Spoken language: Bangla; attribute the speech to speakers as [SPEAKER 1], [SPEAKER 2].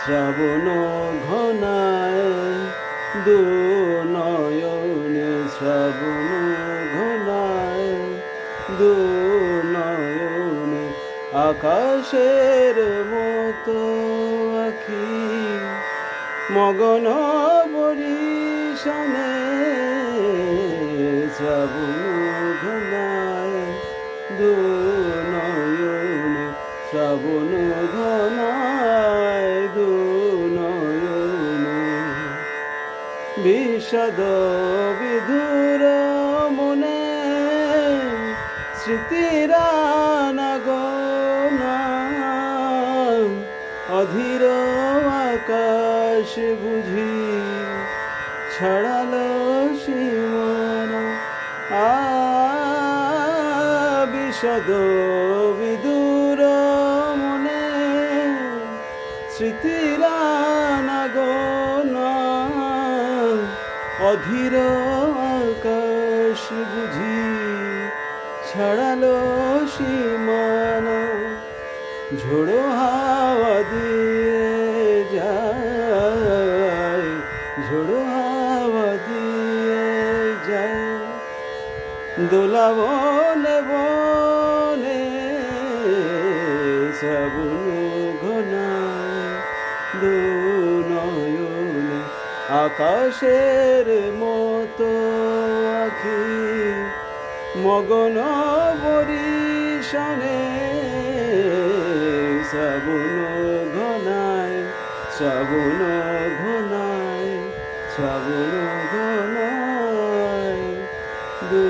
[SPEAKER 1] শ্রাবণ ঘনায় দু নয়নে, শ্রাবণ ঘনায় দু নয়নে, আকাশের মতো আখি মগন বরিশানে। শ্রাবণ ঘনায় দু নয়নে, শ্রাবণ ঘনায় দু নয়নে, বিষাদ বিধুর মনে স্মৃতির আনাগোনা, অধীর আকাশ বুঝি ছড়ালো সীমানা। বিষাদ বিদুর মনে স্মৃতির আনাগোনা, অধীর আকাশ বুঝি ছড়ালো সীমানা। ঝোড়ো হাওয়া দিয়ে যায়, ঝোড়ো হাওয়া দিয়ে যায়, দোলা বনে বনে। শ্রাবণ ঘনায় দু নয়নে, আকাশের মতো আখি মগন বরিশানে। শ্রাবণ ঘনায়, শ্রাবণ ঘনায়, শ্রাবণ ঘনায় দু